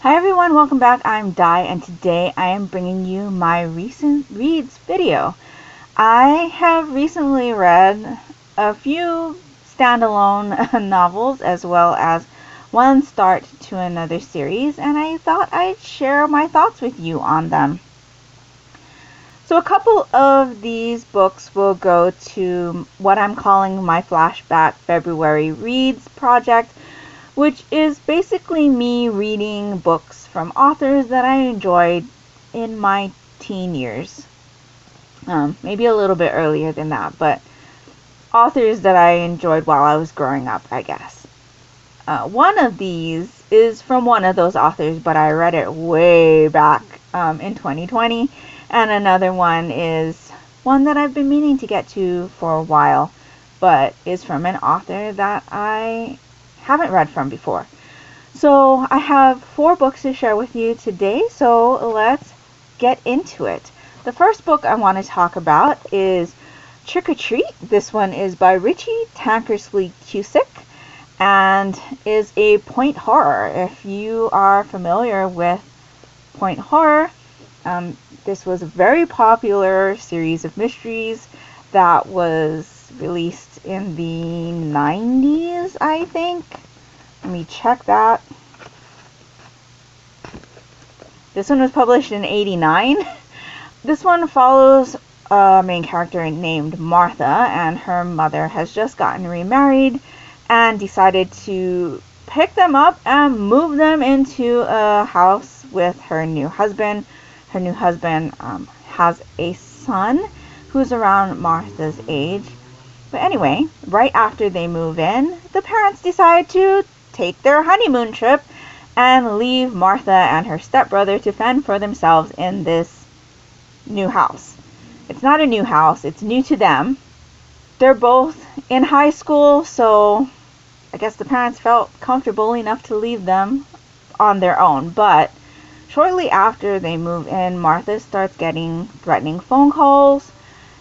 Hi everyone, welcome back. I'm Di, and today I am bringing you my recent reads video. I have recently read a few standalone novels as well as one start to another series, and I thought I'd share my thoughts with you on them. So a couple of these books will go to what I'm calling my Flashback February Reads project, which is basically me reading books from authors that I enjoyed in my teen years. Maybe a little bit earlier than that, but authors that I enjoyed while I was growing up, I guess. One of these is from one of those authors, but I read it way back in 2020, and another one is one that I've been meaning to get to for a while, but is from an author that I haven't read from before. So I have 4 books to share with you today, so let's get into it. The first book I want to talk about is Trick or Treat. This one is by Richie Tankersley Cusick and is a point horror. If you are familiar with point horror, this was a very popular series of mysteries that was released in the 90s, I think. Let me check that. This one was published in 89. This one follows a main character named Martha, and her mother has just gotten remarried and decided to pick them up and move them into a house with her new husband. Her new husband has a son who's around Martha's age. But anyway, right after they move in, the parents decide to take their honeymoon trip and leave Martha and her stepbrother to fend for themselves in this new house. It's not a new house, it's new to them. They're both in high school, so I guess the parents felt comfortable enough to leave them on their own. But shortly after they move in, Martha starts getting threatening phone calls.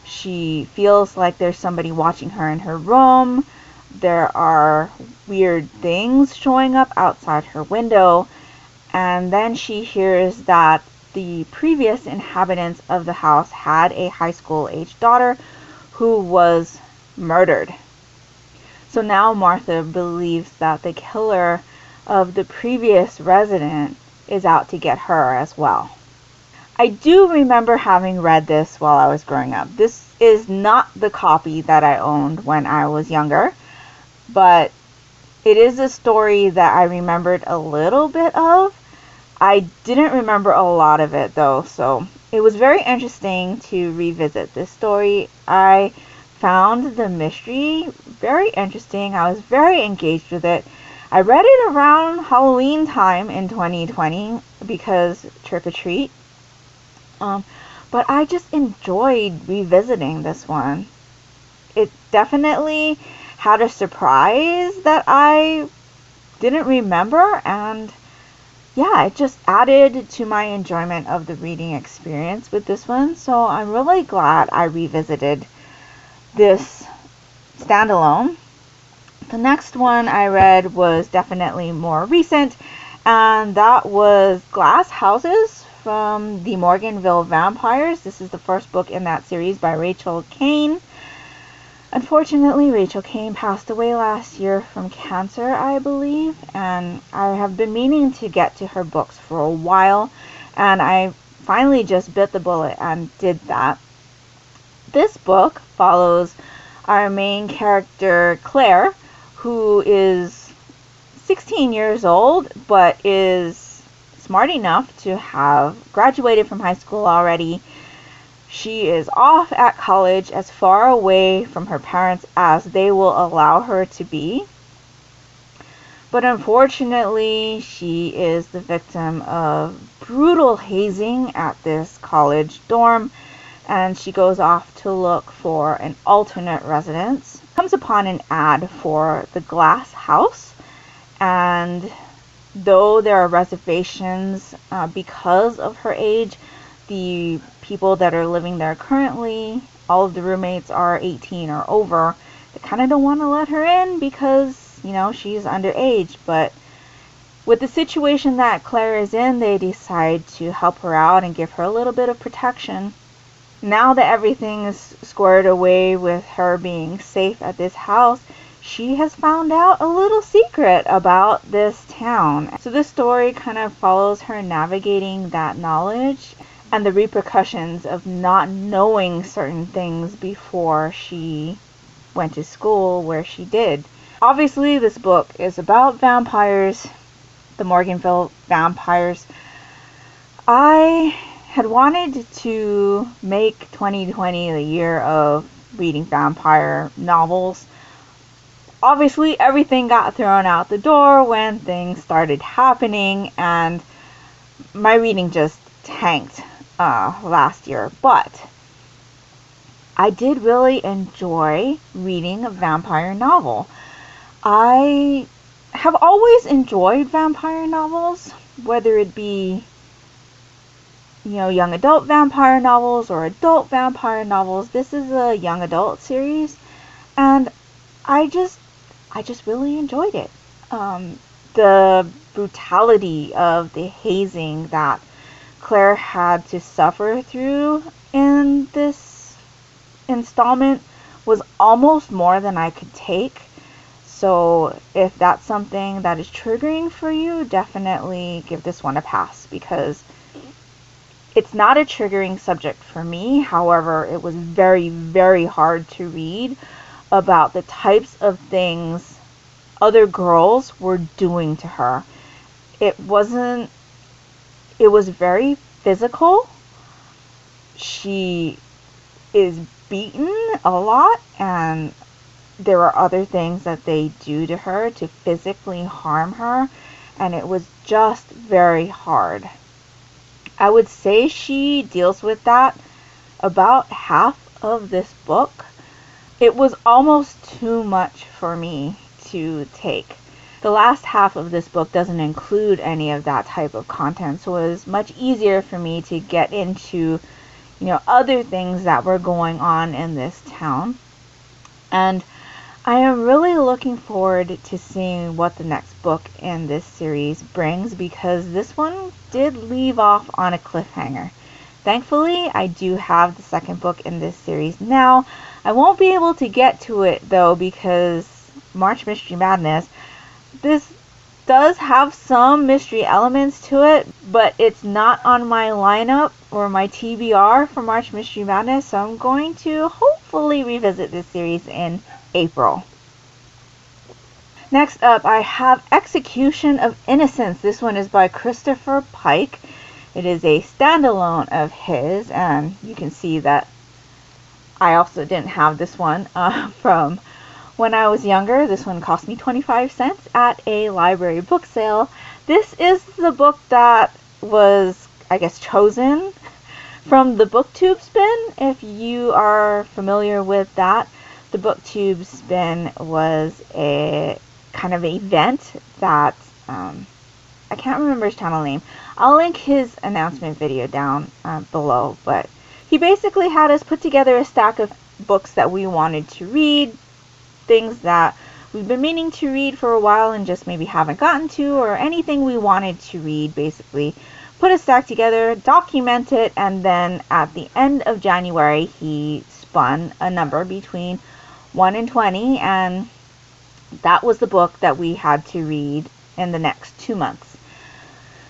She feels like there's somebody watching her in her room. There are weird things showing up outside her window. And then she hears that the previous inhabitants of the house had a high school age daughter who was murdered. So now Martha believes that the killer of the previous resident is out to get her as well. I do remember having read this while I was growing up. This is not the copy that I owned when I was younger, but it is a story that I remembered a little bit of. I didn't remember a lot of it though, so it was very interesting to revisit this story. I found the mystery very interesting. I was very engaged with it. I read it around Halloween time in 2020 because Trick or Treat. But I just enjoyed revisiting this one. It definitely had a surprise that I didn't remember, and yeah, it just added to my enjoyment of the reading experience with this one. So I'm really glad I revisited this standalone. The next one I read was definitely more recent, and that was Glass Houses from the Morganville Vampires. This is the first book in that series by Rachel Caine. Unfortunately, Rachel Caine passed away last year from cancer, I believe, and I have been meaning to get to her books for a while, and I finally just bit the bullet and did that. This book follows our main character, Claire, who is 16 years old, but is smart enough to have graduated from high school already. She is off at college as far away from her parents as they will allow her to be. But unfortunately, she is the victim of brutal hazing at this college dorm, and she goes off to look for an alternate residence. Comes upon an ad for the Glass House, and though there are reservations because of her age, the people that are living there currently, all of the roommates are 18 or over. They kind of don't want to let her in because, you know, she's underage, but With the situation that Claire is in, they decide to help her out and give her a little bit of protection. Now that everything is squared away with her being safe at this house, she has found out a little secret about this town. So this story kind of follows her navigating that knowledge and the repercussions of not knowing certain things before she went to school where she did. Obviously, this book is about vampires, the Morganville vampires. I had wanted to make 2020 the year of reading vampire novels. Obviously, everything got thrown out the door when things started happening, and my reading just tanked last year. But I did really enjoy reading a vampire novel. I have always enjoyed vampire novels, whether it be, young adult vampire novels or adult vampire novels. This is a young adult series, and I just really enjoyed it. The brutality of the hazing that Claire had to suffer through in this installment was almost more than I could take. So if that's something that is triggering for you, definitely give this one a pass, because it's not a triggering subject for me. However, it was very, very hard to read about the types of things other girls were doing to her. It was very physical. She is beaten a lot, and there are other things that they do to her to physically harm her, and it was just very hard. I would say she deals with that about half of this book. It was almost too much for me to take. The last half of this book doesn't include any of that type of content, so it was much easier for me to get into, other things that were going on in this town. And I am really looking forward to seeing what the next book in this series brings, because this one did leave off on a cliffhanger. Thankfully, I do have the second book in this series now. I won't be able to get to it though, because March Mystery Madness, this does have some mystery elements to it, but it's not on my lineup or my TBR for March Mystery Madness, so I'm going to hopefully revisit this series in April. Next up, I have Execution of Innocence. This one is by Christopher Pike. It is a standalone of his, and you can see that I also didn't have this one from when I was younger. This one cost me 25 cents at a library book sale. This is the book that was, I guess, chosen from the Booktube Spin. If you are familiar with that, the Booktube Spin was a kind of event that, I can't remember his channel name. I'll link his announcement video down below, but he basically had us put together a stack of books that we wanted to read, things that we've been meaning to read for a while and just maybe haven't gotten to, or anything we wanted to read. Basically put a stack together, document it, and then at the end of January he spun a number between 1 and 20, and that was the book that we had to read in the next 2 months.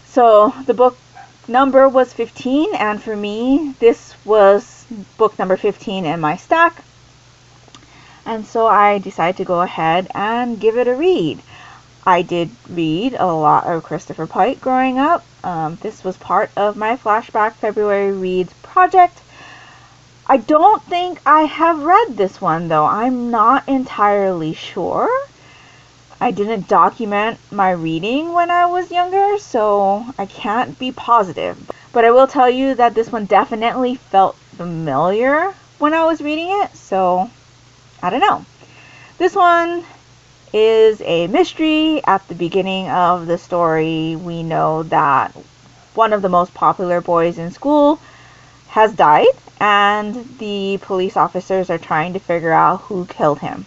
So the book number was 15, and for me this was book number 15 in my stack, and so I decided to go ahead and give it a read. I did read a lot of Christopher Pike growing up. This was part of my Flashback February Reads project. I don't think I have read this one though. I'm not entirely sure. I didn't document my reading when I was younger, so I can't be positive. But I will tell you that this one definitely felt familiar when I was reading it, so I don't know. This one is a mystery. At the beginning of the story, we know that one of the most popular boys in school has died, and the police officers are trying to figure out who killed him.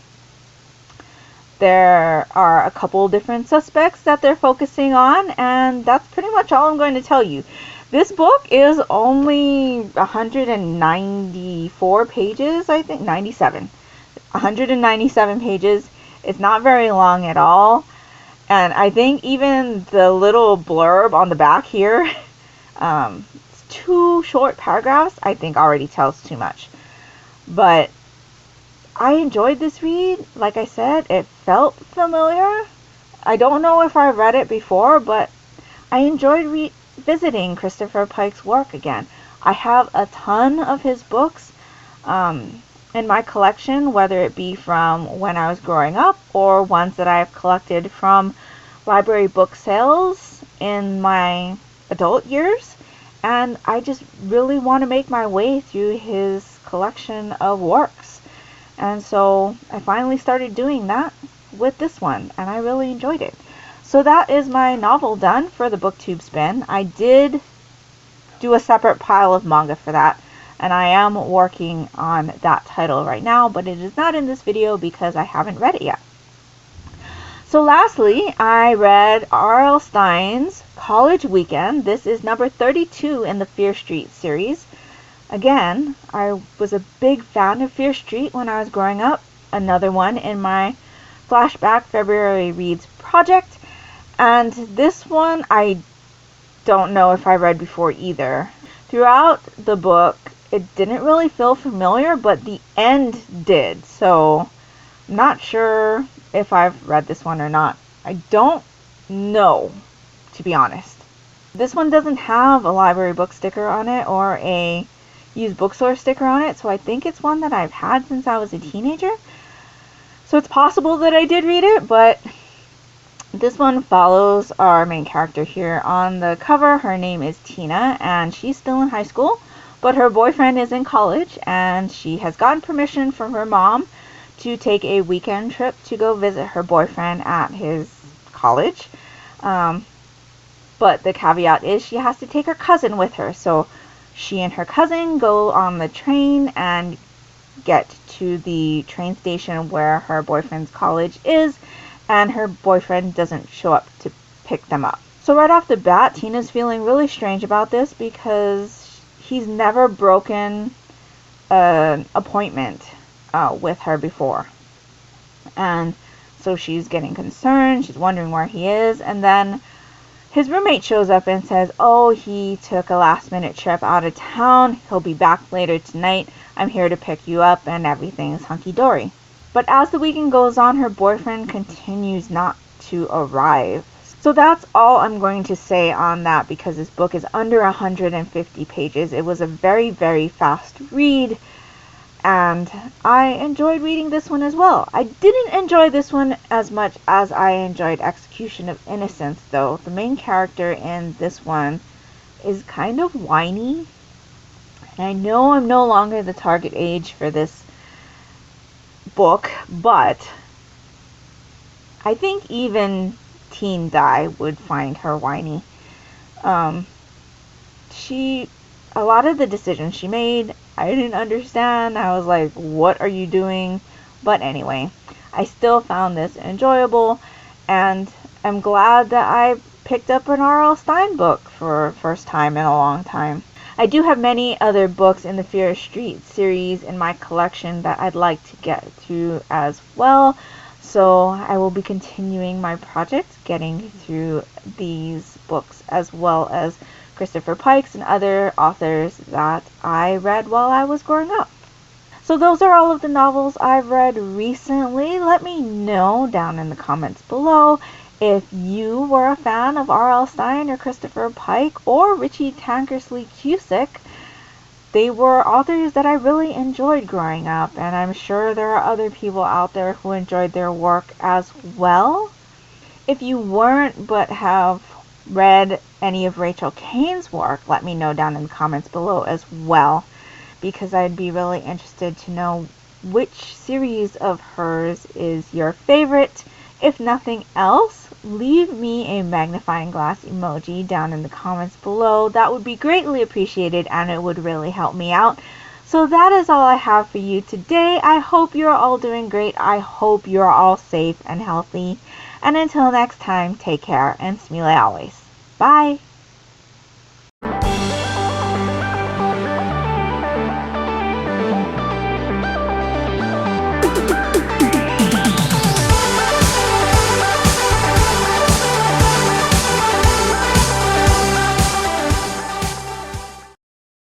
There are a couple different suspects that they're focusing on, and that's pretty much all I'm going to tell you. This book is only 194 pages, I think, 97. 197 pages. It's not very long at all. And I think even the little blurb on the back here, it's 2 short paragraphs, I think already tells too much. But I enjoyed this read. Like I said, it felt familiar. I don't know if I read it before, but I enjoyed visiting Christopher Pike's work again. I have a ton of his books in my collection, whether it be from when I was growing up or ones that I've collected from library book sales in my adult years. And I just really want to make my way through his collection of works. And so I finally started doing that with this one, and I really enjoyed it. So that is my novel done for the Booktube Spin. I did do a separate pile of manga for that, and I am working on that title right now, but it is not in this video because I haven't read it yet. So lastly, I read R.L. Stine's College Weekend. This is number 32 in the Fear Street series. Again, I was a big fan of Fear Street when I was growing up. Another one in my Flashback February Reads project. And this one I don't know if I read before either. Throughout the book, it didn't really feel familiar, but the end did. So I'm not sure if I've read this one or not. I don't know, to be honest. This one doesn't have a library book sticker on it or a used bookstore sticker on it, so I think it's one that I've had since I was a teenager. So it's possible that I did read it, but this one follows our main character here. On the cover, her name is Tina, and she's still in high school, but her boyfriend is in college, and she has gotten permission from her mom to take a weekend trip to go visit her boyfriend at his college. But the caveat is she has to take her cousin with her, so she and her cousin go on the train and get to the train station where her boyfriend's college is, and her boyfriend doesn't show up to pick them up. So right off the bat, Tina's feeling really strange about this because he's never broken an appointment with her before. And so she's getting concerned, she's wondering where he is, and then his roommate shows up and says, oh, he took a last-minute trip out of town. He'll be back later tonight. I'm here to pick you up, and everything's hunky-dory. But as the weekend goes on, her boyfriend continues not to arrive. So that's all I'm going to say on that because this book is under 150 pages. It was a very, very fast read, and I enjoyed reading this one as well. I didn't enjoy this one as much as I enjoyed Execution of Innocence, though. The main character in this one is kind of whiny. And I know I'm no longer the target age for this book, but I think even Teen Dai would find her whiny. A lot of the decisions she made, I didn't understand. I was like, what are you doing? But anyway, I still found this enjoyable, and I'm glad that I picked up an R.L. Stine book for first time in a long time. I do have many other books in the Fear Street series in my collection that I'd like to get through as well, so I will be continuing my project getting through these books as well as Christopher Pike's and other authors that I read while I was growing up. So those are all of the novels I've read recently. Let me know down in the comments below if you were a fan of R.L. Stine or Christopher Pike or Richie Tankersley Cusick. They were authors that I really enjoyed growing up, and I'm sure there are other people out there who enjoyed their work as well. If you weren't but have read any of Rachel Cain's work, let me know down in the comments below as well, because I'd be really interested to know which series of hers is your favorite. If nothing else, leave me a magnifying glass emoji down in the comments below. That would be greatly appreciated, and it would really help me out So that is all I have for you today. I hope you're all doing great. I hope you're all safe and healthy. And until next time, take care and smile always. Bye!